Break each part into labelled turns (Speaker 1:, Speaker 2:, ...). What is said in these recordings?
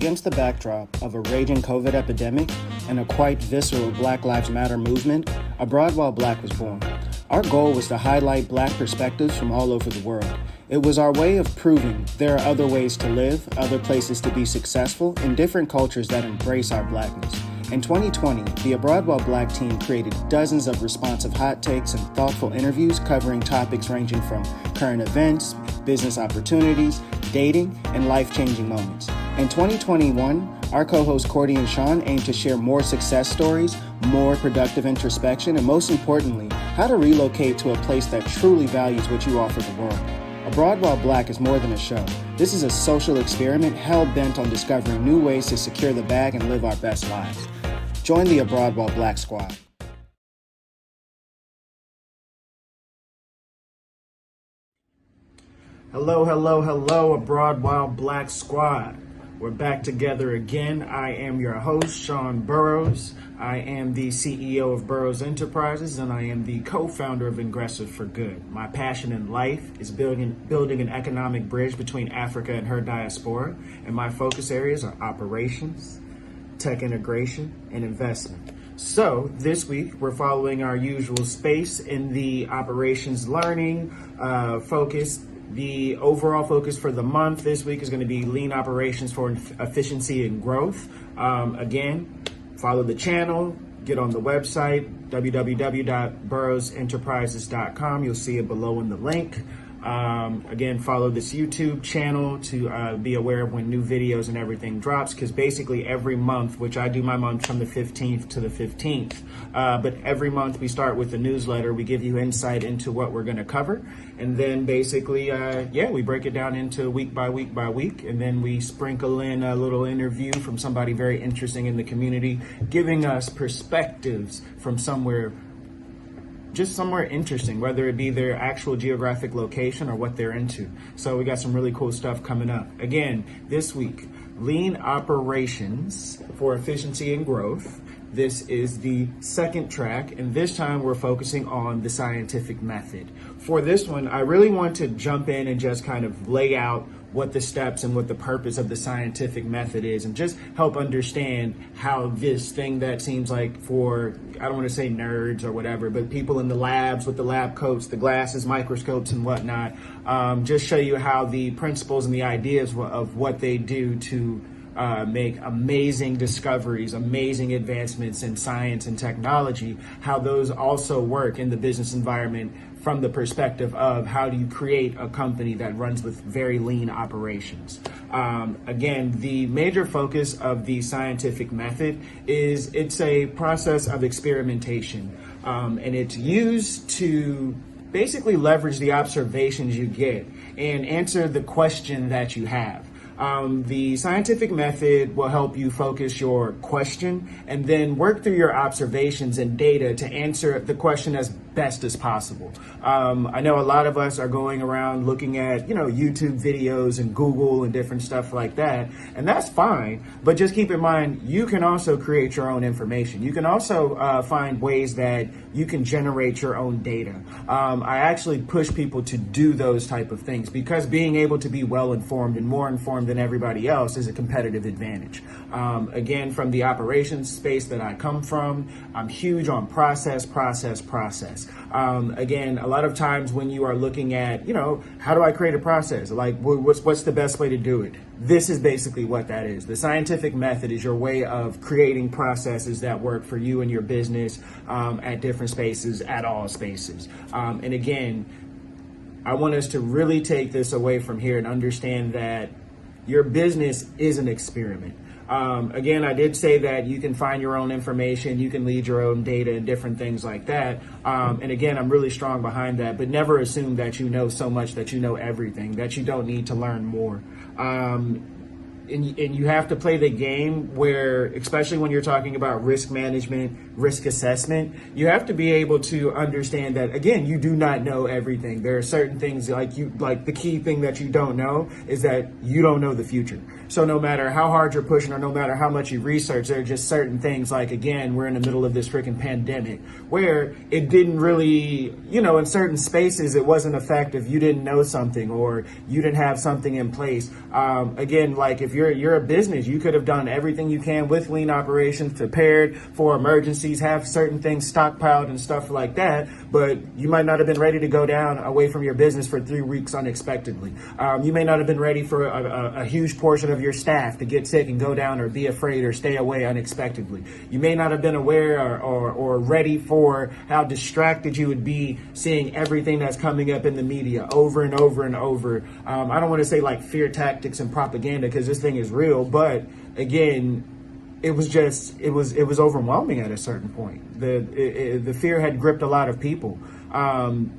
Speaker 1: Against the backdrop of a raging COVID epidemic and a quite visceral Black Lives Matter movement, Abroad While Black was born. Our goal was to highlight Black perspectives from all over the world. It was our way of proving there are other ways to live, other places to be successful, in different cultures that embrace our Blackness. In 2020, the Abroad While Black team created dozens of responsive hot takes and thoughtful interviews covering topics ranging from current events, business opportunities, dating, and life-changing moments. In 2021, our co-hosts Cordy and Sean aim to share more success stories, more productive introspection, and most importantly, how to relocate to a place that truly values what you offer the world. Abroad While Black is more than a show. This is a social experiment hell-bent on discovering new ways to secure the bag and live our best lives. Join the Abroad While Black squad. Hello, Abroad While Black squad. We're back together again. I am your host, Sean Burrows. I am the CEO of Burrows Enterprises, and I am the co-founder of Ingressive for Good. My passion in life is building an economic bridge between Africa and her diaspora, and my focus areas are operations, tech integration, and investment. So this week, we're following our usual space in the operations learning focus. The overall focus for the month this week is going to be lean operations for efficiency and growth. Again, follow the channel, get on the website, www.burrowsenterprises.com. You'll see it below in the link. Again, follow this YouTube channel to be aware of when new videos and everything drops, because basically every month, which I do my month from the 15th to the 15th, but every month we start with a newsletter. We give you insight into what we're going to cover. And then basically, we break it down into week by week by week. And then we sprinkle in a little interview from somebody very interesting in the community, giving us perspectives from somewhere interesting, whether it be their actual geographic location or what they're into. So we got some really cool stuff coming up. Again, this week, lean operations for efficiency and growth. This is the second track, and this time we're focusing on the scientific method. For this one, I really want to jump in and just kind of lay out what the steps and what the purpose of the scientific method is, and just help understand how this thing that seems like for, I don't want to say nerds or whatever, but people in the labs with the lab coats, the glasses, microscopes and whatnot, just show you how the principles and the ideas of what they do to make amazing discoveries, amazing advancements in science and technology, how those also work in the business environment from the perspective of how do you create a company that runs with very lean operations. Again, the major focus of the scientific method is it's a process of experimentation, and it's used to basically leverage the observations you get and answer the question that you have. The scientific method will help you focus your question and then work through your observations and data to answer the question as best as possible. I know a lot of us are going around looking at, YouTube videos and Google and different stuff like that, and that's fine, but just keep in mind, you can also create your own information. You can also find ways that you can generate your own data. I actually push people to do those type of things because being able to be well informed and more informed than everybody else is a competitive advantage. Again, from the operations space that I come from, I'm huge on process. Again, a lot of times when you are looking at, how do I create a process? Like, what's the best way to do it? This is basically what that is. The scientific method is your way of creating processes that work for you and your business at different spaces, at all spaces. And again, I want us to really take this away from here and understand that your business is an experiment. Again, I did say that you can find your own information, you can lead your own data and different things like that. And again, I'm really strong behind that, but never assume that you know so much that you know everything, that you don't need to learn more. And you have to play the game where, especially when you're talking about risk management, risk assessment, you have to be able to understand that, again, you do not know everything. There are certain things like the key thing that you don't know is that you don't know the future. So no matter how hard you're pushing or no matter how much you research, there are just certain things like, again, we're in the middle of this freaking pandemic where it didn't really, in certain spaces, it wasn't effective. You didn't know something or you didn't have something in place. Again, like if you're you're a business. You could have done everything you can with lean operations, prepared for emergencies, have certain things stockpiled and stuff like that, but you might not have been ready to go down away from your business for 3 weeks unexpectedly. You may not have been ready for a huge portion of your staff to get sick and go down or be afraid or stay away unexpectedly. You may not have been aware or ready for how distracted you would be seeing everything that's coming up in the media over and over and over. I don't want to say like fear tactics and propaganda, because this thing is real, but again, it was overwhelming at a certain point. The fear had gripped a lot of people.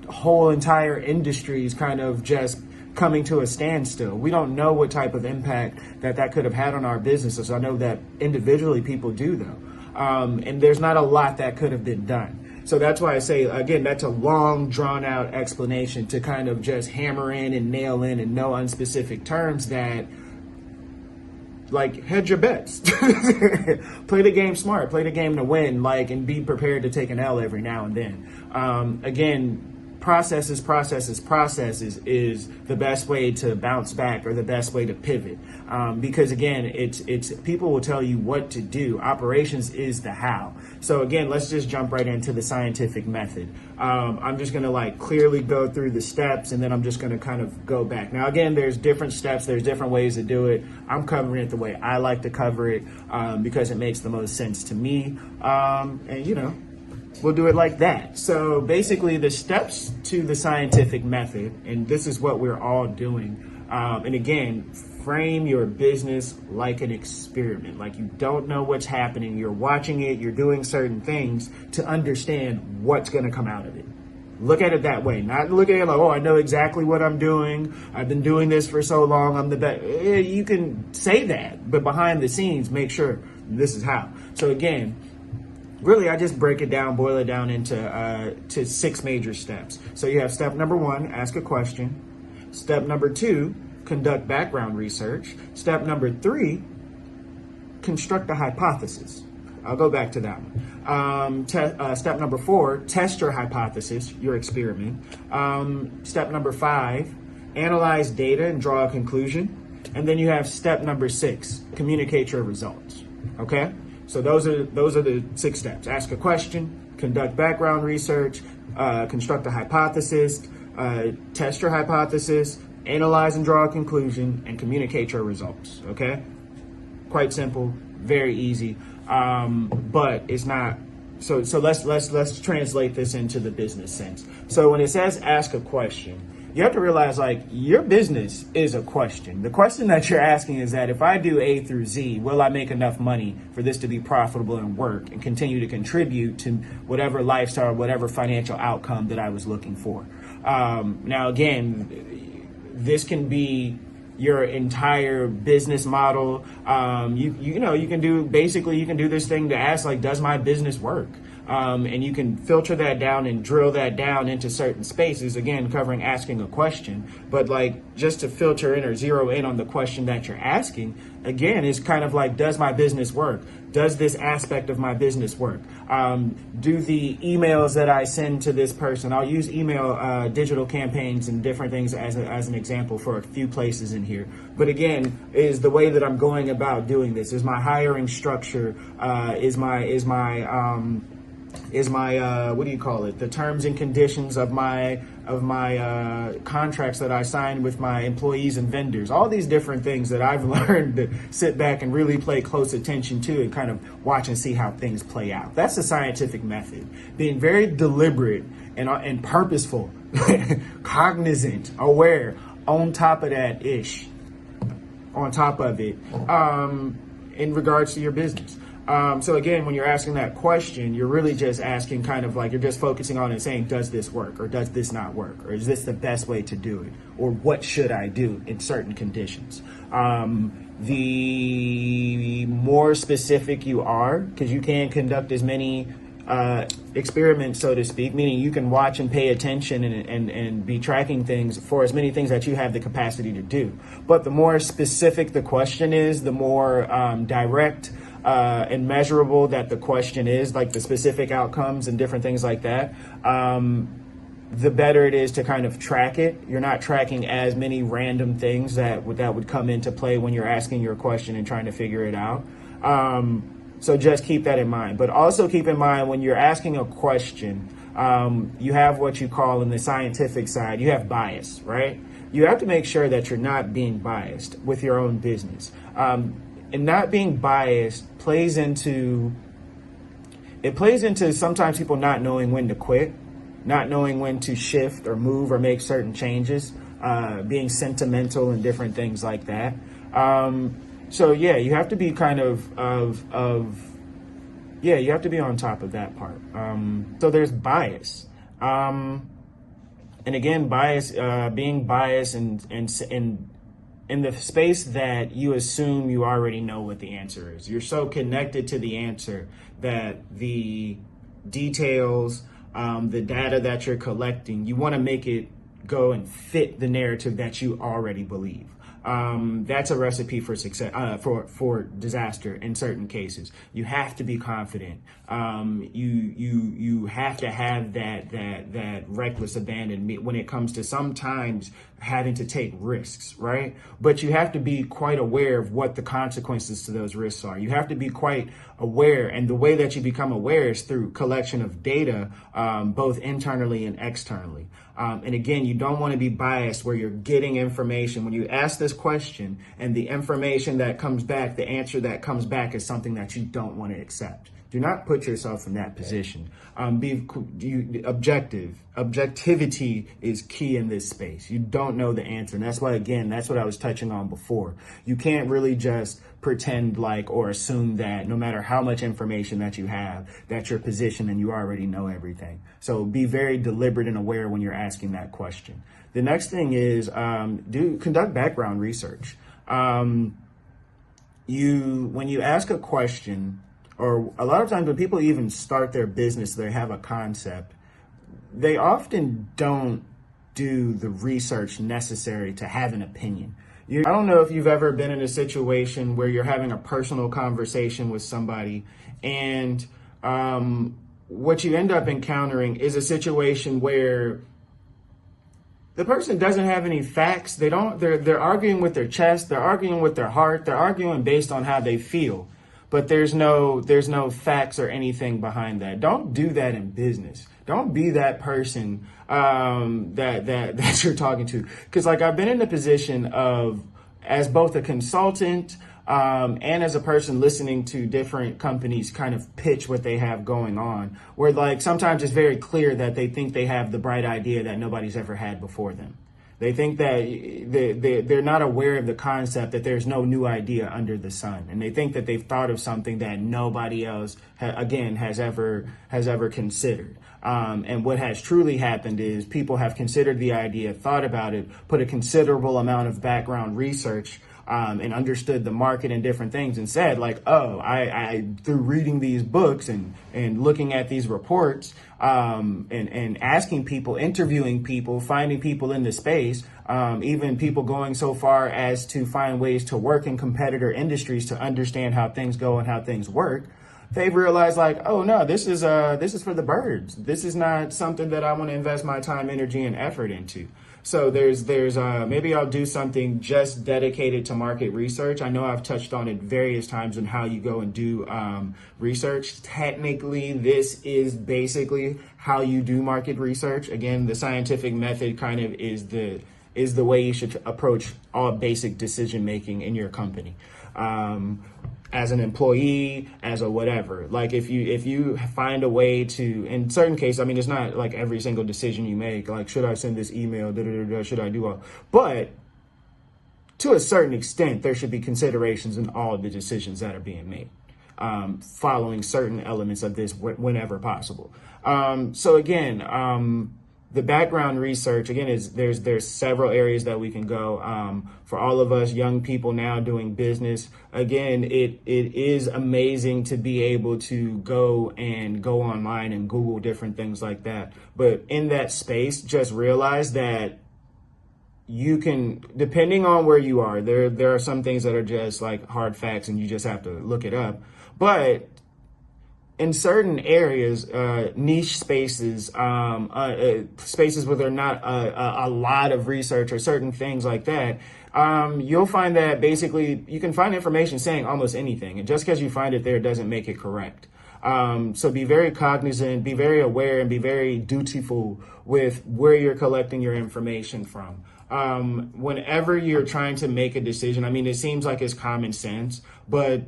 Speaker 1: Whole entire industries kind of just coming to a standstill. We don't know what type of impact that could have had on our businesses. I know that individually people do though. And there's not a lot that could have been done. So that's why I say, again, that's a long, drawn-out explanation to kind of just hammer in and nail in no unspecific terms that, like, hedge your bets. Play the game smart. Play the game to win, like, and be prepared to take an L every now and then. Again, processes is the best way to bounce back, or the best way to pivot, because again, it's people will tell you what to do. Operations is the how. So again, let's just jump right into the scientific method. I'm just going to like clearly go through the steps, and then I'm just going to kind of go back. Now again, there's different steps, there's different ways to do it. I'm covering it the way I like to cover it, because it makes the most sense to me, and you know, we'll do it like that. So basically the steps to the scientific method, and this is what we're all doing. And again, frame your business like an experiment. Like you don't know what's happening. You're watching it. You're doing certain things to understand what's going to come out of it. Look at it that way. Not look at it like, oh, I know exactly what I'm doing. I've been doing this for so long. I'm the best. You can say that, but behind the scenes, make sure this is how. So again, really, I just break it down, boil it down into to 6 major steps. So you have step number 1, ask a question. Step number 2, conduct background research. Step number 3, construct a hypothesis. I'll go back to that one. Step number 4, test your hypothesis, your experiment. Step number 5, analyze data and draw a conclusion. And then you have step number 6, communicate your results. Okay? So those are the 6 steps. Ask a question, conduct background research, construct a hypothesis, test your hypothesis, analyze and draw a conclusion, and communicate your results. Okay? Quite simple, very easy, but it's not. So let's translate this into the business sense. So when it says ask a question, you have to realize, like, your business is a question. The question that you're asking is that if I do A through Z, will I make enough money for this to be profitable and work and continue to contribute to whatever lifestyle, whatever financial outcome that I was looking for? Now, again, this can be your entire business model. You can do this thing to ask, like, does my business work? And you can filter that down and drill that down into certain spaces, again, covering asking a question. But like, just to filter in or zero in on the question that you're asking, again, is kind of like, does my business work? Does this aspect of my business work? Do the emails that I send to this person, I'll use email digital campaigns and different things as an example for a few places in here. But again, is the way that I'm going about doing this, is my hiring structure, is my what do you call it? The terms and conditions of my contracts that I sign with my employees and vendors. All these different things that I've learned to sit back and really pay close attention to and kind of watch and see how things play out. That's the scientific method. Being very deliberate and purposeful, cognizant, aware, on top of that on top of it, in regards to your business. So again, when you're asking that question, you're really just asking kind of like, you're just focusing on it saying, does this work or does this not work? Or is this the best way to do it? Or what should I do in certain conditions? The more specific you are, because you can conduct as many experiments, so to speak, meaning you can watch and pay attention and be tracking things for as many things that you have the capacity to do. But the more specific the question is, the more direct and measurable that the question is, like the specific outcomes and different things like that, the better it is to kind of track it. You're not tracking as many random things that would come into play when you're asking your question and trying to figure it out. So just keep that in mind. But also keep in mind when you're asking a question, you have what you call in the scientific side, you have bias, right? You have to make sure that you're not being biased with your own business. And not being biased plays into sometimes people not knowing when to quit, not knowing when to shift or move or make certain changes, being sentimental and different things like that. So yeah, you have to be kind you have to be on top of that part. So there's bias. And again, bias, being biased and in the space that you assume you already know what the answer is. You're so connected to the answer that the details, the data that you're collecting, you want to make it go and fit the narrative that you already believe. That's a recipe for success, for disaster in certain cases. You have to be confident. You have to have that reckless abandon when it comes to sometimes having to take risks, right? But you have to be quite aware of what the consequences to those risks are. You have to be quite aware, and the way that you become aware is through collection of data, both internally and externally. And again, you don't want to be biased where you're getting information. When you ask this question and the information that comes back, the answer that comes back is something that you don't want to accept. Do not put yourself in that position. Be objective. Objectivity is key in this space. You don't know the answer. And that's why, again, that's what I was touching on before. You can't really just pretend like or assume that no matter how much information that you have, that's your position and you already know everything. So be very deliberate and aware when you're asking that question. The next thing is conduct background research. When you ask a question, or a lot of times when people even start their business, they have a concept, they often don't do the research necessary to have an opinion. I don't know if you've ever been in a situation where you're having a personal conversation with somebody and what you end up encountering is a situation where the person doesn't have any facts. They're arguing with their chest, they're arguing with their heart, they're arguing based on how they feel. But there's no facts or anything behind that. Don't do that in business. Don't be that person that you're talking to. Because like I've been in the position of, as both a consultant and as a person listening to different companies kind of pitch what they have going on, where like sometimes it's very clear that they think they have the bright idea that nobody's ever had before them. They think that they're not aware of the concept that there's no new idea under the sun. And they think that they've thought of something that nobody else, has ever considered. And what has truly happened is people have considered the idea, thought about it, put a considerable amount of background research and understood the market and different things and said like, oh, I through reading these books and looking at these reports and asking people, interviewing people, finding people in the space, even people going so far as to find ways to work in competitor industries to understand how things go and how things work. They've realized like, oh no, this is for the birds. This is not something that I want to invest my time, energy, and effort into. So there's maybe I'll do something just dedicated to market research. I know I've touched on it various times on how you go and do research. Technically, this is basically how you do market research. Again, the scientific method kind of is the way you should approach all basic decision making in your company. As an employee, as a whatever. Like if you find a way to, in certain cases, I mean, it's not like every single decision you make, like, should I send this email, should I do all, but to a certain extent, there should be considerations in all of the decisions that are being made, following certain elements of this whenever possible. So again, the background research, again, is there's several areas that we can go. For all of us young people now doing business, again, it is amazing to be able to go online and Google different things like that. But in that space, just realize that you can, depending on where you are, there are some things that are just like hard facts and you just have to look it up. But in certain areas, niche spaces, spaces where there's not a lot of research or certain things like that, you'll find that basically you can find information saying almost anything. And just because you find it there doesn't make it correct. So be very cognizant, be very aware, and be very dutiful with where you're collecting your information from. Whenever you're trying to make a decision, I mean, it seems like it's common sense, but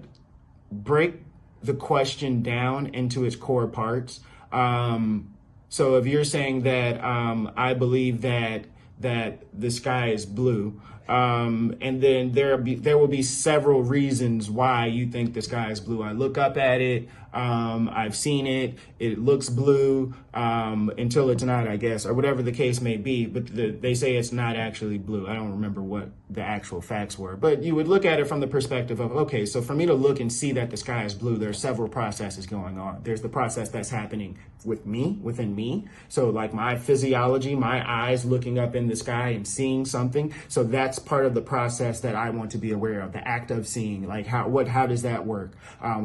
Speaker 1: break the question down into its core parts. So if you're saying that I believe that the sky is blue, and then there will be several reasons why you think the sky is blue. I look up at it, I've seen it, it looks blue, until it's not, I guess, or whatever the case may be, but they say it's not actually blue. I don't remember what the actual facts were, but you would look at it from the perspective of, okay, so for me to look and see that the sky is blue, there are several processes going on. There's the process that's happening within me. So like my physiology, my eyes looking up in the sky and seeing something. So that's part of the process that I want to be aware of, the act of seeing, like how does that work?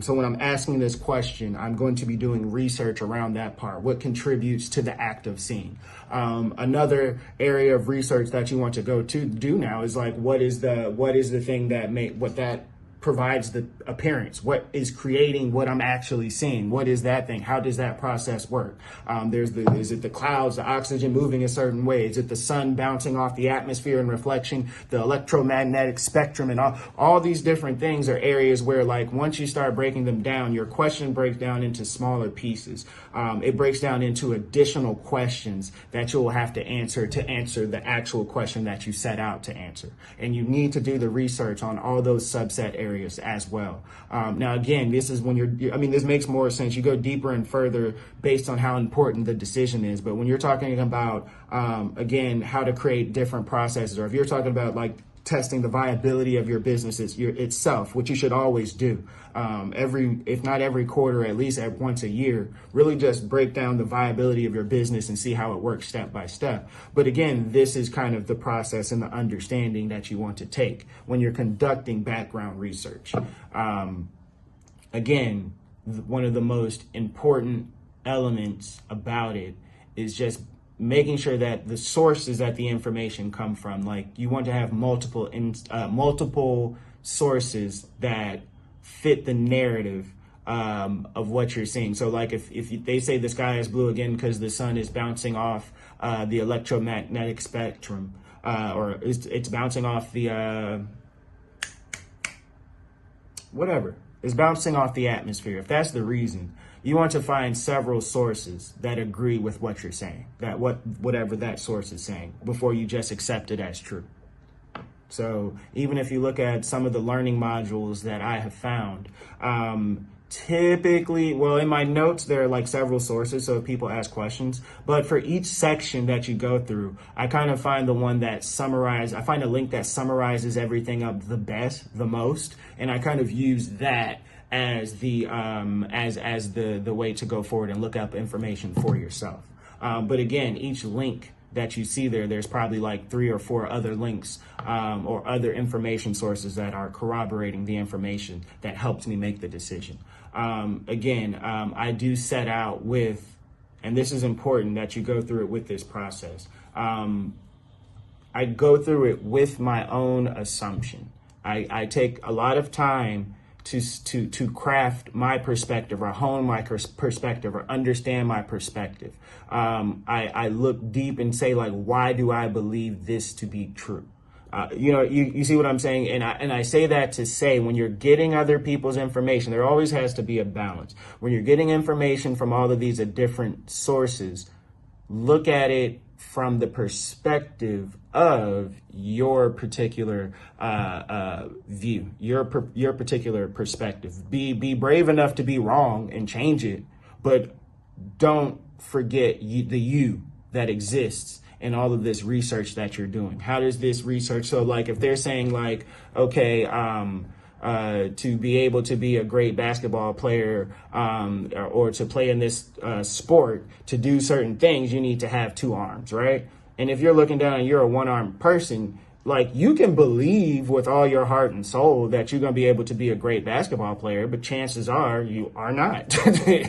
Speaker 1: So when I'm asking this question, I'm going to be doing research around that part. What contributes to the act of seeing? Another area of research that you want to go to do now is like, what is the thing that provides the appearance? What is creating what I'm actually seeing? What is that thing? How does that process work? Is it the clouds, the oxygen moving a certain way? Is it the sun bouncing off the atmosphere and reflection, the electromagnetic spectrum, and all these different things are areas where, like, once you start breaking them down, your question breaks down into smaller pieces. It breaks down into additional questions that you'll have to answer the actual question that you set out to answer. And you need to do the research on all those subset areas as well. Now, again, this is when this makes more sense. You go deeper and further based on how important the decision is. But when you're talking about, again, how to create different processes, or if you're talking about like testing the viability of your business itself, which you should always do, if not every quarter, at least once a year, really just break down the viability of your business and see how it works step by step. But again, this is kind of the process and the understanding that you want to take when you're conducting background research. Again, one of the most important elements about it is just making sure that the sources that the information come from, like you want to have multiple sources that fit the narrative of what you're seeing. So like if they say the sky is blue again because the sun is bouncing off the electromagnetic spectrum, or it's bouncing off the whatever, it's bouncing off the atmosphere. If that's the reason, you want to find several sources that agree with what you're saying, whatever that source is saying, before you just accept it as true. So even if you look at some of the learning modules that I have found, typically, well, in my notes, there are like several sources, so if people ask questions, but for each section that you go through, I kind of find I find a link that summarizes everything up the most, and I kind of use that as the way to go forward and look up information for yourself. But again, each link that you see there's probably like 3 or 4 other links or other information sources that are corroborating the information that helped me make the decision. I do set out with, and this is important that you go through it with this process. I go through it with my own assumption. I take a lot of time to craft my perspective, or hone my perspective, or understand my perspective. I look deep and say, like, why do I believe this to be true? You see what I'm saying? And I say that to say, when you're getting other people's information, there always has to be a balance. When you're getting information from all of these different sources, look at it from the perspective of your particular view, your particular perspective. Be brave enough to be wrong and change it, but don't forget the you that exists in all of this research that you're doing. How does this research, so like if they're saying like, okay, to be able to be a great basketball player, or to play in this sport, to do certain things, you need to have 2 arms, right? And if you're looking down and you're a 1-armed person, like, you can believe with all your heart and soul that you're going to be able to be a great basketball player, but chances are you are not.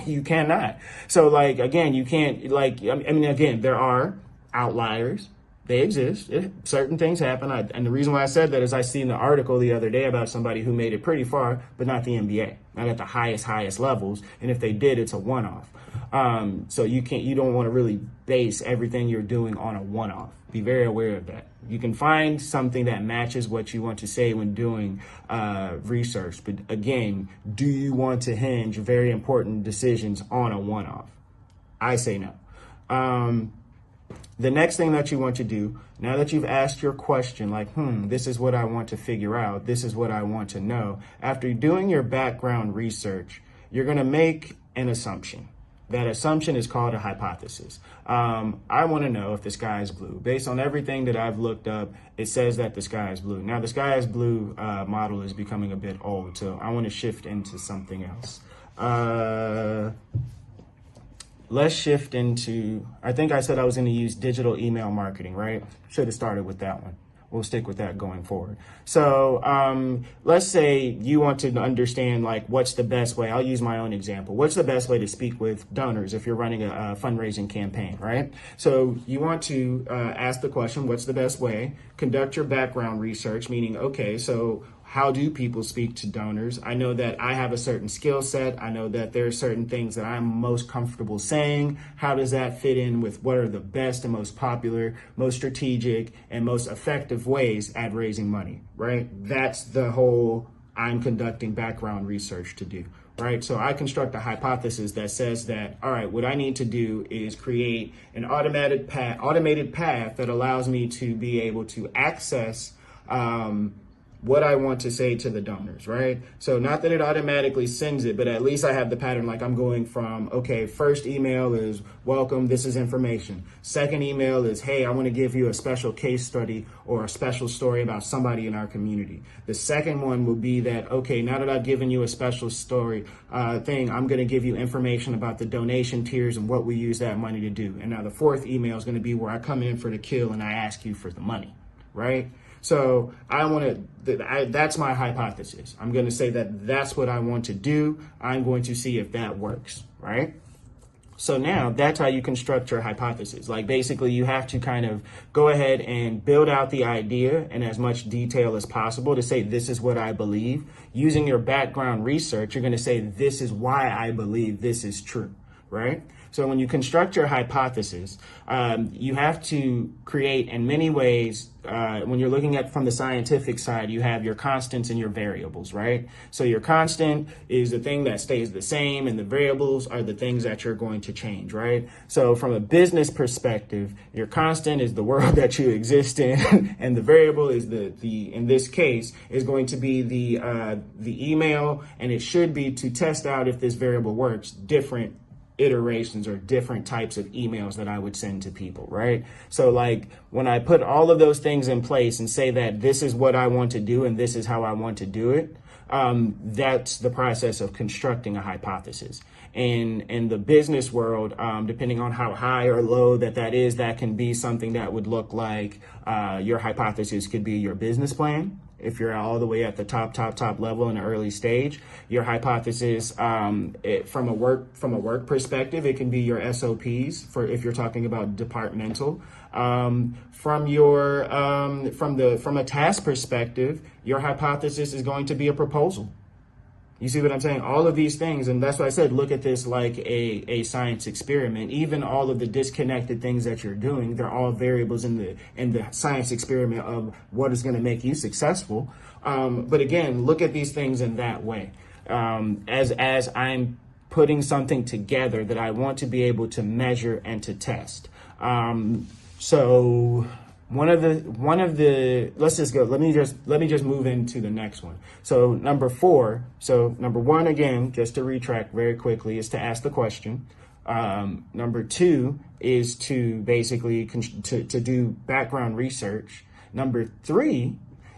Speaker 1: You cannot. So, like, again, you can't, like, I mean, again, there are outliers. They exist. Certain things happen. And the reason why I said that is I seen the article the other day about somebody who made it pretty far, but not the NBA, not at the highest levels. And if they did, it's a one-off. So you don't want to really base everything you're doing on a one-off. Be very aware of that. You can find something that matches what you want to say when doing research. But again, do you want to hinge very important decisions on a one-off? I say no. The next thing that you want to do, now that you've asked your question, like, this is what I want to figure out, this is what I want to know, after doing your background research, you're going to make an assumption. That assumption is called a hypothesis. I want to know if the sky is blue. Based on everything that I've looked up, it says that the sky is blue. Now, the sky is blue model is becoming a bit old, so I want to shift into something else. Let's shift into, I think I said I was going to use digital email marketing, right? Should have started with that one. We'll stick with that going forward. So let's say you want to understand, like, what's the best way. I'll use my own example. What's the best way to speak with donors if you're running a fundraising campaign, right? So you want to ask the question, what's the best way? Conduct your background research, meaning, okay, so how do people speak to donors? I know that I have a certain skill set. I know that there are certain things that I'm most comfortable saying. How does that fit in with what are the best and most popular, most strategic, and most effective ways at raising money, right? That's the whole I'm conducting background research to do, right? So I construct a hypothesis that says that, all right, what I need to do is create an automated path that allows me to be able to access what I want to say to the donors, right? So not that it automatically sends it, but at least I have the pattern. Like, I'm going from, okay, first email is welcome, this is information. Second email is, hey, I want to give you a special case study or a special story about somebody in our community. The second one will be that, okay, now that I've given you a special story thing, I'm going to give you information about the donation tiers and what we use that money to do. And now the fourth email is going to be where I come in for the kill and I ask you for the money, right? So that's my hypothesis. I'm going to say that that's what I want to do. I'm going to see if that works, right? So now that's how you construct your hypothesis. Like, basically you have to kind of go ahead and build out the idea in as much detail as possible to say, this is what I believe. Using your background research, you're going to say, this is why I believe this is true, right? So when you construct your hypothesis, you have to create, in many ways, when you're looking at from the scientific side, you have your constants and your variables, right? So your constant is the thing that stays the same, and the variables are the things that you're going to change, right? So from a business perspective, your constant is the world that you exist in, and the variable is the in this case is going to be the email, and it should be, to test out if this variable works, different iterations or different types of emails that I would send to people, right? So, like, when I put all of those things in place and say that this is what I want to do and this is how I want to do it, that's the process of constructing a hypothesis. And in the business world, depending on how high or low that is, that can be something that would look like your hypothesis could be your business plan. If you're all the way at the top level in the early stage, your hypothesis, from a work perspective, it can be your SOPs for if you're talking about departmental. From a task perspective, your hypothesis is going to be a proposal. You see what I'm saying? All of these things, and that's why I said, look at this like a science experiment. Even all of the disconnected things that you're doing, they're all variables in the science experiment of what is going to make you successful. But again, look at these things in that way. As I'm putting something together that I want to be able to measure and to test. So one of the let's just go. Let me just move into the next one. So number 4. So number 1, again, just to retract very quickly, is to ask the question. Number 2 is to basically to do background research. Number 3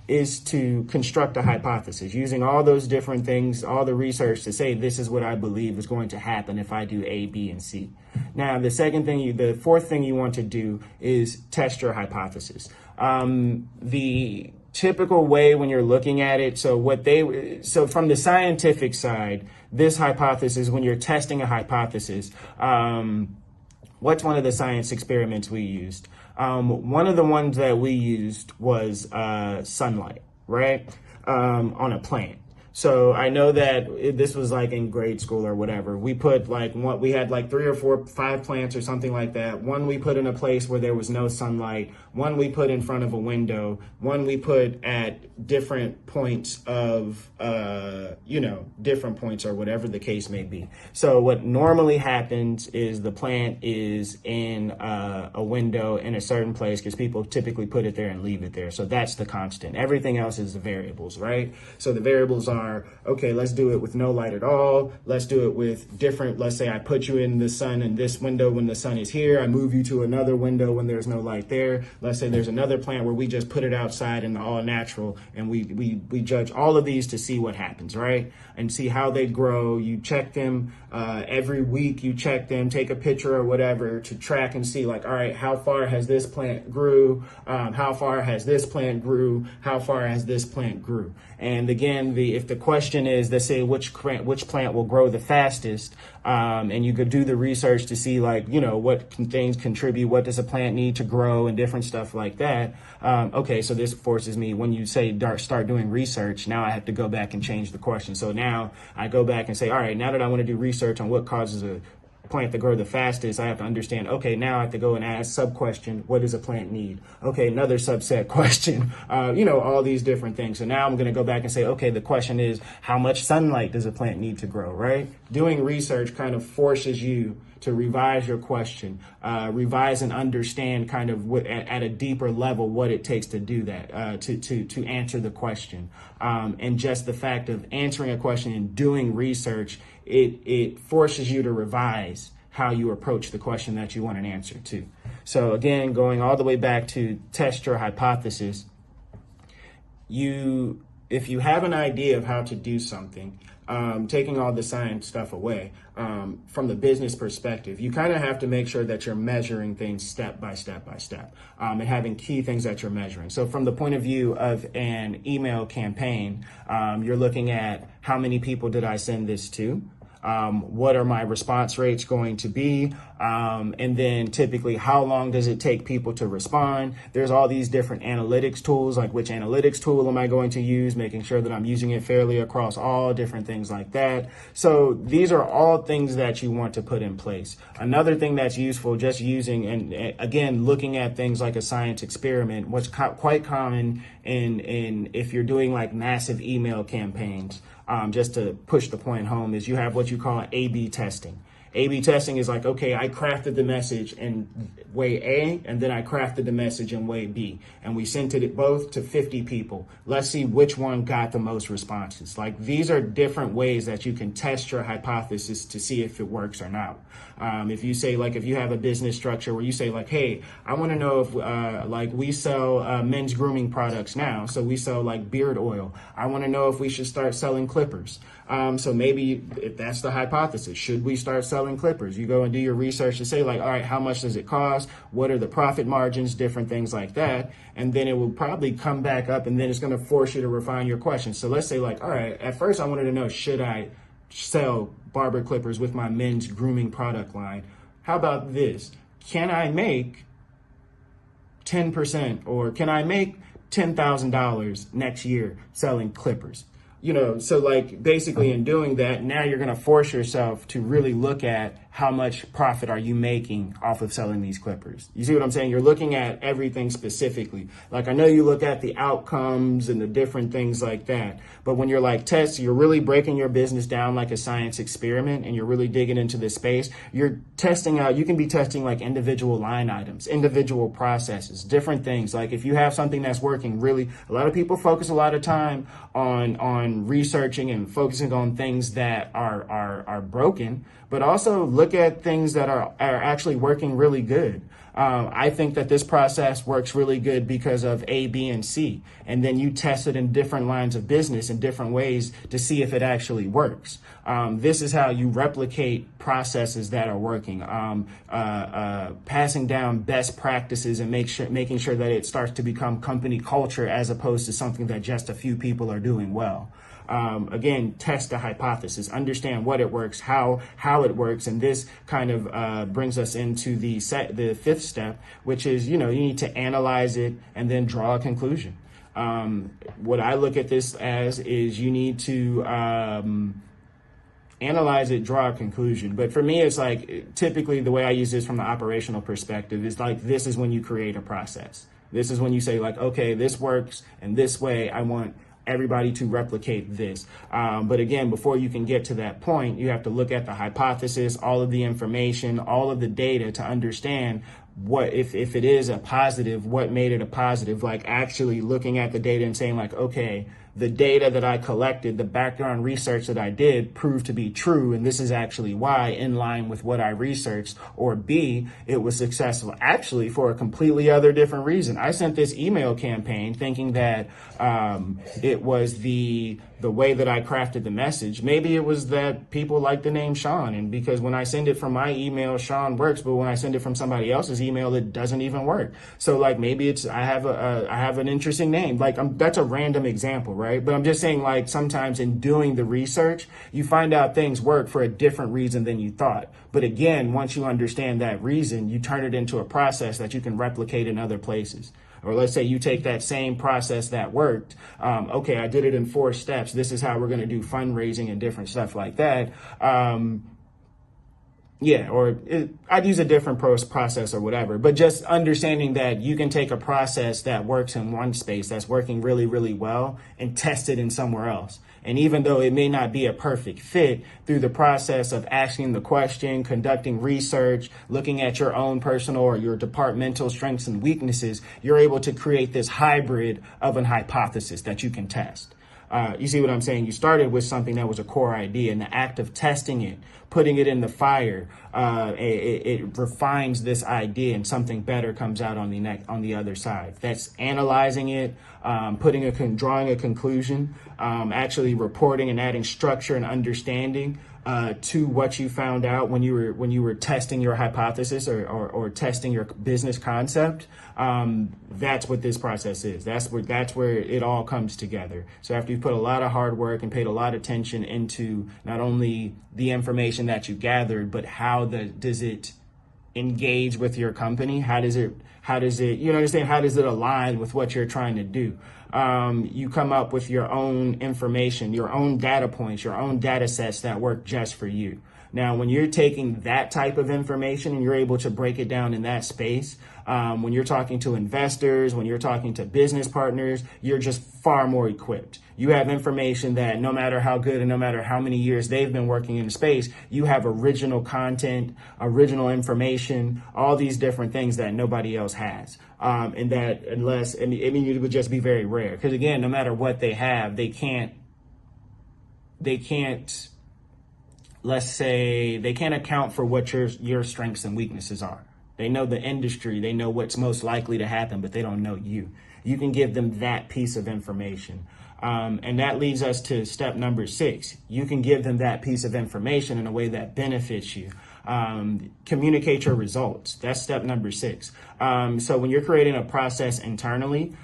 Speaker 1: is to construct a hypothesis using all those different things, all the research to say, this is what I believe is going to happen if I do A, B, and C. Now, the fourth thing you want to do is test your hypothesis. The typical way when you're looking at it, so from the scientific side, this hypothesis, when you're testing a hypothesis, what's one of the science experiments we used? One of the ones that we used was sunlight, right? On a plant. So I know that this was like in grade school or whatever. We put we had like 3 or 4, 5 plants or something like that. One we put in a place where there was no sunlight. One we put in front of a window. One we put at different points of, different points or whatever the case may be. So what normally happens is the plant is in a window in a certain place because people typically put it there and leave it there. So that's the constant. Everything else is the variables, right? So the variables are, okay, let's do it with no light at all. Let's do it with different, let's say I put you in the sun in this window when the sun is here. I move you to another window when there's no light there. Let's say there's another plant where we just put it outside in the all natural, and we judge all of these to see what happens, right? And see how they grow. You check them every week. You check them, take a picture or whatever to track and see like, all right, how far has this plant grew? How far has this plant grew? How far has this plant grew? And again, if the question is, let's say which plant will grow the fastest, and you could do the research to see what can things contribute, what does a plant need to grow, and different stuff like that. Okay, so this forces me, when you say start doing research, now I have to go back and change the question. So now I go back and say, all right, now that I want to do research on what causes a plant to grow the fastest, I have to understand, okay, now I have to go and ask sub-question, what does a plant need? Okay, another subset question, all these different things. So now I'm going to go back and say, okay, the question is, how much sunlight does a plant need to grow, right? Doing research kind of forces you to revise your question, revise and understand kind of at a deeper level what it takes to do that, to answer the question. And just the fact of answering a question and doing research, it forces you to revise how you approach the question that you want an answer to. So again, going all the way back to test your hypothesis, if you have an idea of how to do something, taking all the science stuff away, from the business perspective, you kind of have to make sure that you're measuring things step by step by step, and having key things that you're measuring. So from the point of view of an email campaign, you're looking at how many people did I send this to? What are my response rates going to be? And then typically, how long does it take people to respond? There's all these different analytics tools, like which analytics tool am I going to use, making sure that I'm using it fairly across all different things like that. So these are all things that you want to put in place. Another thing that's useful, just using, and again, looking at things like a science experiment, what's quite common in if you're doing like massive email campaigns, just to push the point home, is you have what you call A/B testing. A/B testing is like, okay, I crafted the message in way A, and then I crafted the message in way B, and we sent it both to 50 people. Let's see which one got the most responses. Like, these are different ways that you can test your hypothesis to see if it works or not. If you say, like, if you have a business structure where you say, like, hey, I want to know if, like, we sell men's grooming products now, so we sell, like, beard oil. I want to know if we should start selling clippers. So maybe if that's the hypothesis, should we start selling clippers? You go and do your research to say, like, all right, how much does it cost? What are the profit margins? Different things like that. And then it will probably come back up, and then it's going to force you to refine your question. So let's say, like, all right, at first I wanted to know, should I sell barber clippers with my men's grooming product line? How about this? Can I make 10%, or can I make $10,000 next year selling clippers? You know, so like basically in doing that, now you're going to force yourself to really look at how much profit are you making off of selling these clippers. You see what I'm saying? You're looking at everything specifically. Like, I know you look at the outcomes and the different things like that, but when you're like tests, you're really breaking your business down like a science experiment, and you're really digging into this space. You're testing out, you can be testing like individual line items, individual processes, different things. Like if you have something that's working really, a lot of people focus a lot of time on researching and focusing on things that are broken, but also look at things that are actually working really good. I think that this process works really good because of A, B, and C. And then you test it in different lines of business in different ways to see if it actually works. This is how you replicate processes that are working, passing down best practices and making sure that it starts to become company culture as opposed to something that just a few people are doing well. Again, test the hypothesis, understand what it works, how it works, and this kind of brings us into the fifth step, which is, you need to analyze it and then draw a conclusion. What I look at this as is you need to analyze it, draw a conclusion. But for me, it's like typically the way I use this from the operational perspective is like this is when you create a process. This is when you say like, okay, this works and this way I want everybody to replicate this. But again, before you can get to that point, you have to look at the hypothesis, all of the information, all of the data to understand what, if it is a positive, what made it a positive, like actually looking at the data and saying like, okay, the data that I collected, the background research that I did proved to be true, and this is actually why, in line with what I researched. Or B, it was successful actually for a completely other different reason. I sent this email campaign thinking that it was the way that I crafted the message. Maybe it was that people like the name Sean, and because when I send it from my email, Sean works, but when I send it from somebody else's email, it doesn't even work. So like maybe it's I have an interesting name. Like that's a random example, right? But I'm just saying like sometimes in doing the research, you find out things work for a different reason than you thought. But again, once you understand that reason, you turn it into a process that you can replicate in other places. Or let's say you take that same process that worked. Okay, I did it in 4 steps. This is how we're going to do fundraising and different stuff like that. I'd use a different process or whatever, but just understanding that you can take a process that works in one space that's working really, really well and test it in somewhere else. And even though it may not be a perfect fit, through the process of asking the question, conducting research, looking at your own personal or your departmental strengths and weaknesses, you're able to create this hybrid of an hypothesis that you can test. You see what I'm saying? You started with something that was a core idea, and the act of testing it, putting it in the fire, it refines this idea, and something better comes out on the other side. That's analyzing it, drawing a conclusion, actually reporting and adding structure and understanding to what you found out when you were testing your hypothesis or testing your business concept. That's what this process is. That's where it all comes together. So after you put a lot of hard work and paid a lot of attention into not only the information that you gathered, but how does it engage with your company? How does it align with what you're trying to do? You come up with your own information, your own data points, your own data sets that work just for you. Now, when you're taking that type of information and you're able to break it down in that space, when you're talking to investors, when you're talking to business partners, you're just far more equipped. You have information that no matter how good and no matter how many years they've been working in the space, you have original content, original information, all these different things that nobody else has. It would just be very rare. Because again, no matter what they have, they can't, let's say, they can't account for what your strengths and weaknesses are. They know the industry, they know what's most likely to happen, but they don't know you. You can give them that piece of information. And that leads us to step number 6. You can give them that piece of information in a way that benefits you. Communicate your results. That's step number 6. So when you're creating a process internally,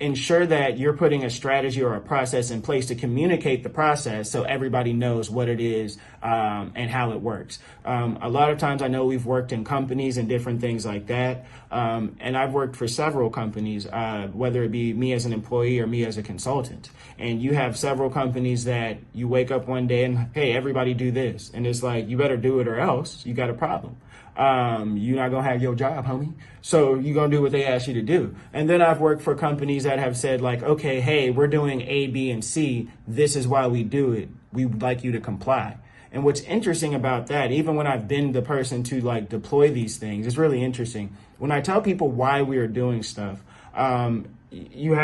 Speaker 1: ensure that you're putting a strategy or a process in place to communicate the process so everybody knows what it is and how it works. A lot of times I know we've worked in companies and different things like that. And I've worked for several companies, whether it be me as an employee or me as a consultant. And you have several companies that you wake up one day and, hey, everybody do this. And it's like, you better do it or else you got a problem. You're not going to have your job, homie. So you're going to do what they ask you to do. And then I've worked for companies that have said like, okay, hey, we're doing A, B, and C. This is why we do it. We would like you to comply. And what's interesting about that, even when I've been the person to like deploy these things, it's really interesting. When I tell people why we are doing stuff, you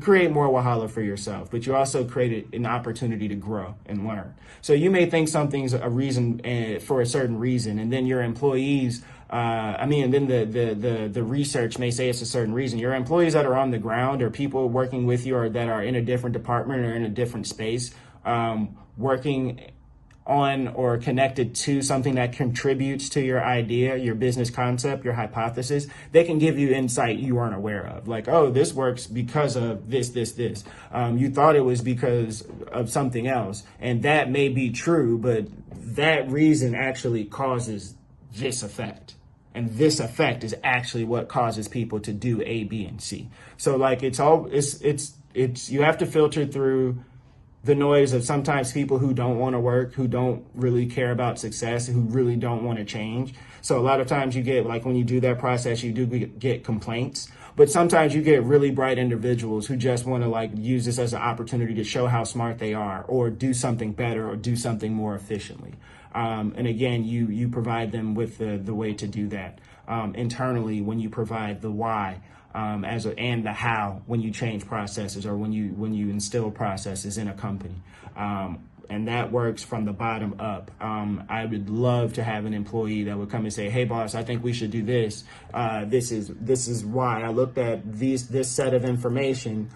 Speaker 1: create more wahala for yourself, but you also create an opportunity to grow and learn. So you may think something's a reason for a certain reason, and then your employees And then the research may say it's a certain reason. Your employees that are on the ground or people working with you or that are in a different department or in a different space, working on or connected to something that contributes to your idea, your business concept, your hypothesis, they can give you insight you weren't aware of. Like, oh, this works because of this. You thought it was because of something else. And that may be true, but that reason actually causes this effect. And this effect is actually what causes people to do A, B, and C. So like you have to filter through the noise of sometimes people who don't want to work, who don't really care about success, who really don't want to change. So a lot of times you get, like when you do that process, you do get complaints, but sometimes you get really bright individuals who just want to like use this as an opportunity to show how smart they are or do something better or do something more efficiently. And again, you provide them with the way to do that. Internally, when you provide the why, and the how when you change processes or when you instill processes in a company. And that works from the bottom up. I would love to have an employee that would come and say, hey boss, I think we should do this. This is why I looked at this set of information.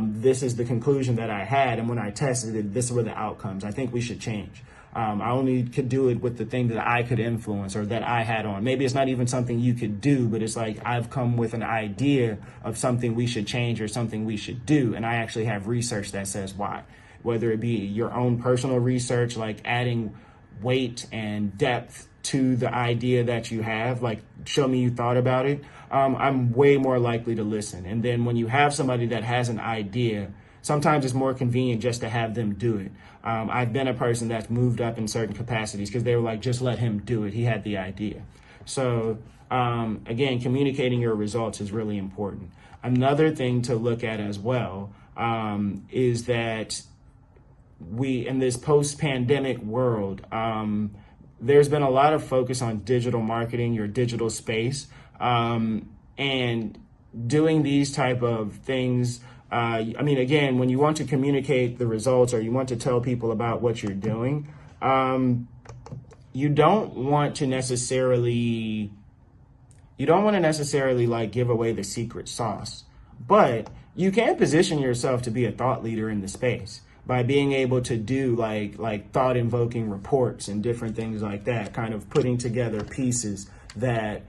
Speaker 1: This is the conclusion that I had. And when I tested it, this were the outcomes. I think we should change. I only could do it with the thing that I could influence or that I had on. Maybe it's not even something you could do, but it's like I've come with an idea of something we should change or something we should do. And I actually have research that says why, whether it be your own personal research, like adding weight and depth to the idea that you have, like show me you thought about it. I'm way more likely to listen. And then when you have somebody that has an idea, sometimes it's more convenient just to have them do it. I've been a person that's moved up in certain capacities because they were like, just let him do it. He had the idea. So again, communicating your results is really important. Another thing to look at as well is that in this post-pandemic world, there's been a lot of focus on digital marketing, your digital space, and doing these type of things. Again, when you want to communicate the results or you want to tell people about what you're doing, you don't want to necessarily like give away the secret sauce, but you can position yourself to be a thought leader in the space by being able to do like thought invoking reports and different things like that, kind of putting together pieces that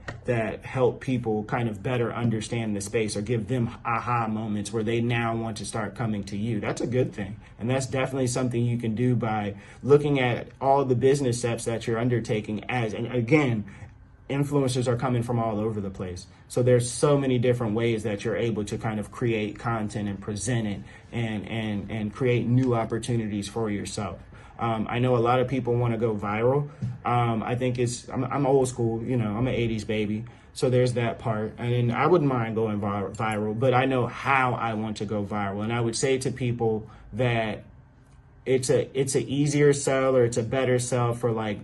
Speaker 1: help people kind of better understand the space or give them aha moments where they now want to start coming to you. That's a good thing. And that's definitely something you can do by looking at all the business steps that you're undertaking and again, influencers are coming from all over the place. So there's so many different ways that you're able to kind of create content and present it and create new opportunities for yourself. I know a lot of people want to go viral. I think I'm old school, I'm an 80s baby. So there's that part. And I wouldn't mind going viral, but I know how I want to go viral. And I would say to people that it's a easier sell or it's a better sell for like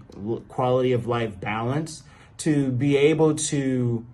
Speaker 1: quality of life balance to be able to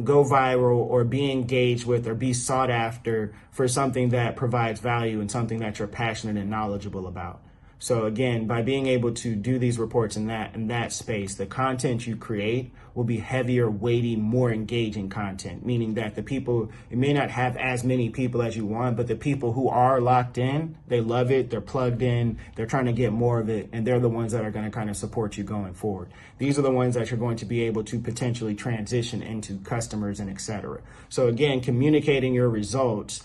Speaker 1: go viral or be engaged with or be sought after for something that provides value and something that you're passionate and knowledgeable about. So again, by being able to do these reports in that space, the content you create will be heavier, weighty, more engaging content, meaning that the people, it may not have as many people as you want, but the people who are locked in, they love it, they're plugged in, they're trying to get more of it, and they're the ones that are going to kind of support you going forward. These are the ones that you're going to be able to potentially transition into customers and et cetera. So again, communicating your results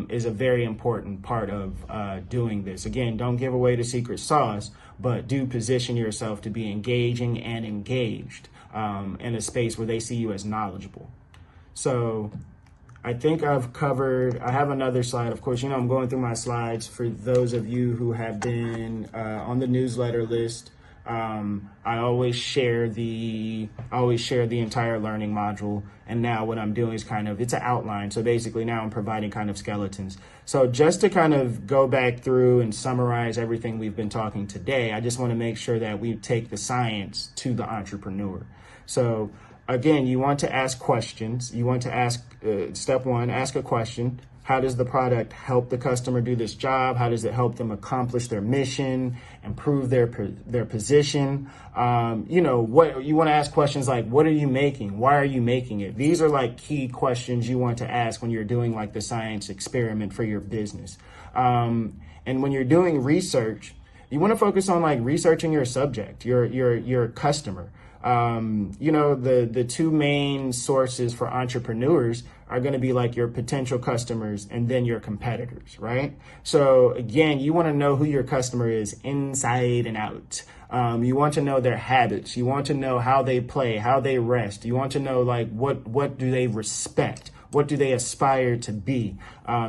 Speaker 1: is a very important part of doing this. Again, don't give away the secret sauce, but do position yourself to be engaging and engaged in a space where they see you as knowledgeable. So I think I have another slide. Of course, I'm going through my slides for those of you who have been on the newsletter list. I always share the entire learning module. And now what I'm doing is it's an outline. So basically now I'm providing kind of skeletons. So just to kind of go back through and summarize everything we've been talking today, I just want to make sure that we take the science to the entrepreneur. So again, you want to ask questions. You want to ask, step one, ask a question. How does the product help the customer do this job? How does it help them accomplish their mission, improve their position? What you want to ask questions like, what are you making? Why are you making it? These are like key questions you want to ask when you're doing like the science experiment for your business. And when you're doing research, you want to focus on like researching your subject, your customer. The two main sources for entrepreneurs are going to be like your potential customers and then your competitors, right? So again, you want to know who your customer is inside and out. You want to know their habits. You want to know how they play, how they rest. You want to know like what do they respect? What do they aspire to be?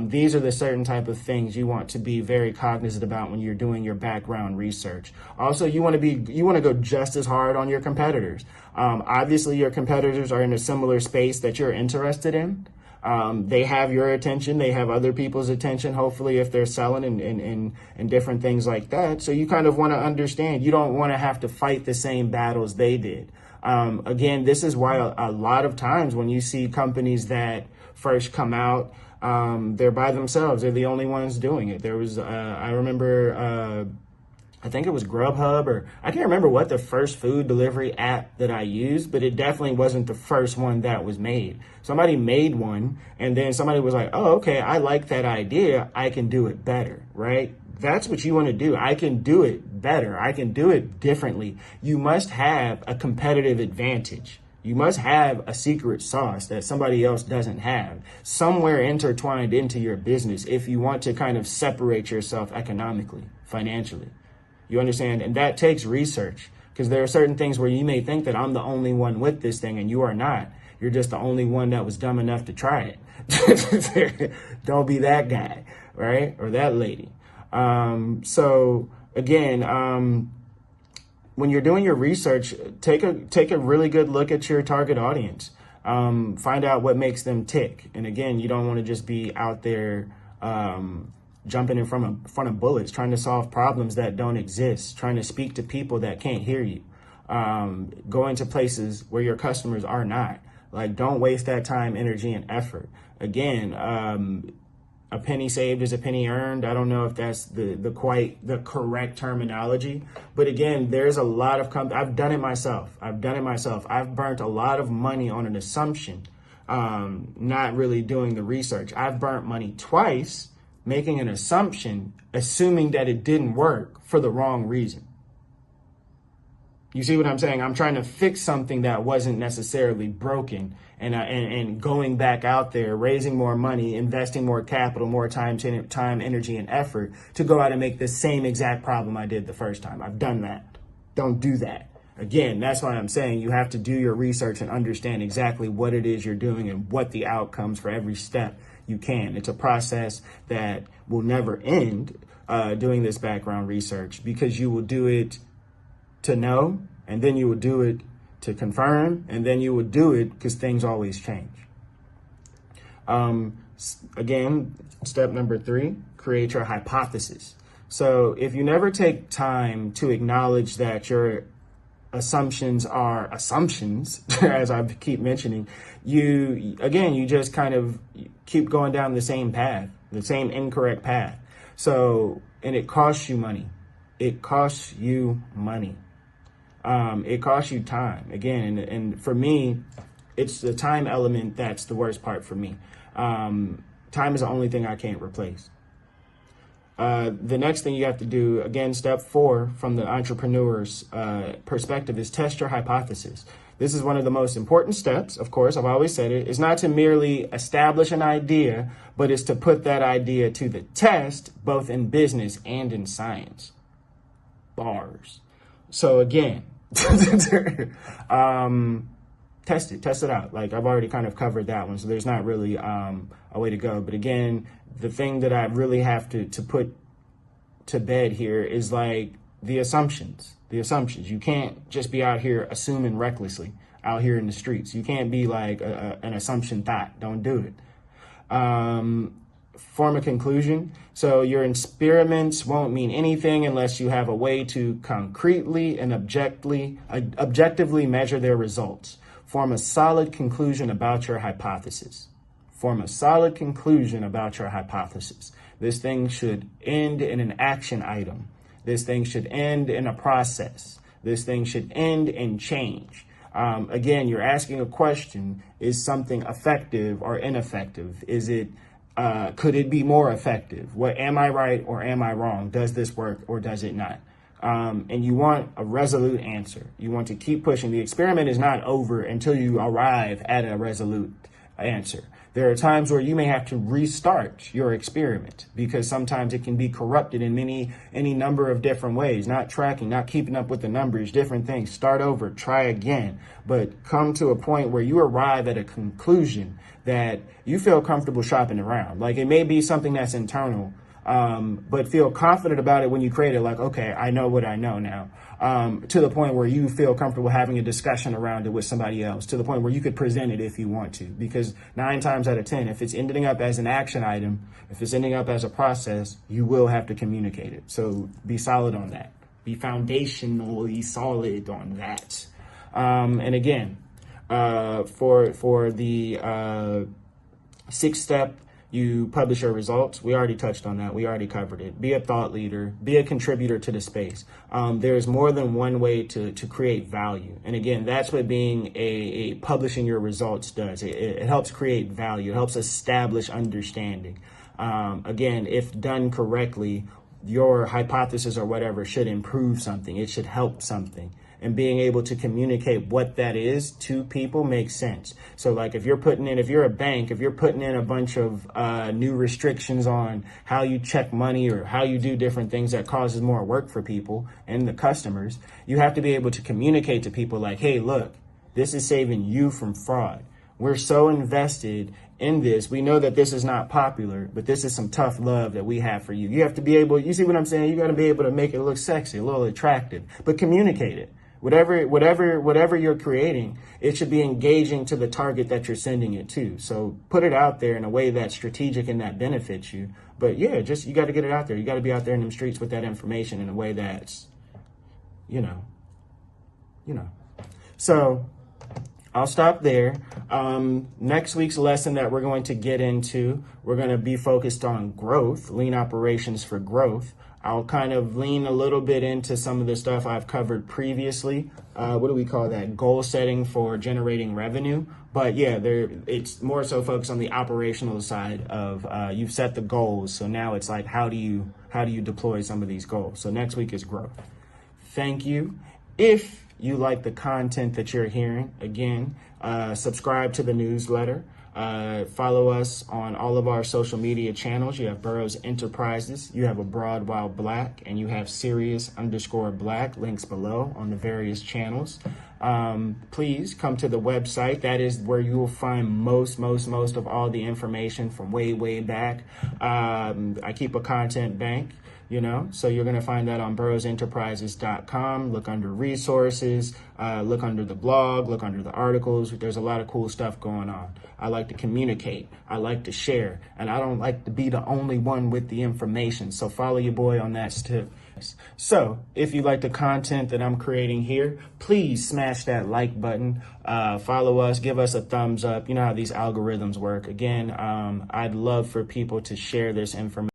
Speaker 1: These are the certain type of things you want to be very cognizant about when you're doing your background research. Also, you want to go just as hard on your competitors. Obviously, your competitors are in a similar space that you're interested in. They have your attention. They have other people's attention, hopefully, if they're selling and different things like that. So you kind of want to understand. You don't want to have to fight the same battles they did. Again, this is why a lot of times when you see companies that first come out, they're by themselves. They're the only ones doing it. There was, I remember, I think it was Grubhub, or I can't remember what the first food delivery app that I used, but it definitely wasn't the first one that was made. Somebody made one, and then somebody was like, oh, okay, I like that idea. I can do it better, right? That's what you want to do. I can do it better. I can do it differently. You must have a competitive advantage. You must have a secret sauce that somebody else doesn't have, somewhere intertwined into your business if you want to kind of separate yourself economically, financially. You understand? And that takes research, because there are certain things where you may think that I'm the only one with this thing and you are not. You're just the only one that was dumb enough to try it. Don't be that guy, right? Or that lady. So again, when you're doing your research, take a really good look at your target audience. Find out what makes them tick. And again, you don't want to just be out there jumping in front of bullets, trying to solve problems that don't exist, trying to speak to people that can't hear you, going to places where your customers are not. Like, don't waste that time, energy, and effort. Again, a penny saved is a penny earned. I don't know if that's the correct terminology, but again, there's a lot of I've done it myself. I've burnt a lot of money on an assumption, not really doing the research. I've burnt money twice making an assumption, assuming that it didn't work for the wrong reason. You see what I'm saying? I'm trying to fix something that wasn't necessarily broken, and going back out there, raising more money, investing more capital, more time, energy, and effort to go out and make the same exact problem I did the first time. I've done that. Don't do that. Again, that's why I'm saying you have to do your research and understand exactly what it is you're doing and what the outcomes for every step you can. It's a process that will never end, doing this background research, because you will do it to know, and then you would do it to confirm, and then you would do it because things always change. Again, step number 3, create your hypothesis. So if you never take time to acknowledge that your assumptions are assumptions, as I keep mentioning, you just kind of keep going down the same path, the same incorrect path. So, and it costs you money. It costs you money. It costs you time. Again, and for me, it's the time element that's the worst part for me. Time is the only thing I can't replace. The next thing you have to do, again, step 4 from the entrepreneur's perspective, is test your hypothesis. This is one of the most important steps. Of course, I've always said it. It's not to merely establish an idea, but it's to put that idea to the test, both in business and in science. Bars. So again, test it out. Like, I've already kind of covered that one, so there's not really a way to go. But again, the thing that I really have to put to bed here is like the assumptions. You can't just be out here assuming recklessly out here in the streets. You can't be like an assumption thought. Don't do it. Form a conclusion. So your experiments won't mean anything unless you have a way to concretely and objectively measure their results. Form a solid conclusion about your hypothesis. Form a solid conclusion about your hypothesis. This thing should end in an action item. This thing should end in a process. This thing should end in change. Again, you're asking a question: is something effective or ineffective? Is it could it be more effective? What, am I right or am I wrong? Does this work or does it not? And you want a resolute answer. You want to keep pushing. The experiment is not over until you arrive at a resolute answer. There are times where you may have to restart your experiment because sometimes it can be corrupted in any number of different ways. Not tracking, not keeping up with the numbers, different things. Start over, try again, but come to a point where you arrive at a conclusion that you feel comfortable shopping around. Like, it may be something that's internal, but feel confident about it when you create it. Like, okay, I know what I know now. To the point where you feel comfortable having a discussion around it with somebody else, to the point where you could present it if you want to, because 9 times out of 10, if it's ending up as an action item, if it's ending up as a process, you will have to communicate it. So be solid on that. Be foundationally solid on that. And again, for the 6th step, you publish your results. We already touched on that. We already covered it. Be a thought leader. Be a contributor to the space. There's more than one way to create value. And again, that's what being a publishing your results does. It helps create value. It helps establish understanding. Again, if done correctly, your hypothesis or whatever should improve something. It should help something. And being able to communicate what that is to people makes sense. So like if you're a bank, if you're putting in a bunch of new restrictions on how you check money or how you do different things that causes more work for people and the customers, you have to be able to communicate to people like, hey, look, this is saving you from fraud. We're so invested in this. We know that this is not popular, but this is some tough love that we have for you. You have to be able, you see what I'm saying? You got to be able to make it look sexy, a little attractive, but communicate it. Whatever you're creating, it should be engaging to the target that you're sending it to. So put it out there in a way that's strategic and that benefits you. But yeah, just, you got to get it out there. You got to be out there in them streets with that information in a way that's, you know. So I'll stop there. Next week's lesson that we're going to get into, we're going to be focused on growth, lean operations for growth. I'll kind of lean a little bit into some of the stuff I've covered previously. What do we call that? Goal setting for generating revenue. But yeah, it's more so focused on the operational side of you've set the goals. So now it's like, how do you deploy some of these goals? So next week is growth. Thank you. If you like the content that you're hearing, again, subscribe to the newsletter. Follow us on all of our social media channels. You have Burroughs Enterprises, you have Abroad While Black, and you have Serious_Black, links below on the various channels. Please come to the website. That is where you will find most of all the information from way back. I keep a content bank. So you're going to find that on burrowsenterprises.com. Look under resources, look under the blog, look under the articles. There's a lot of cool stuff going on. I like to communicate. I like to share. And I don't like to be the only one with the information. So follow your boy on that too. So if you like the content that I'm creating here, please smash that like button. Follow us, give us a thumbs up. You know how these algorithms work. Again, I'd love for people to share this information.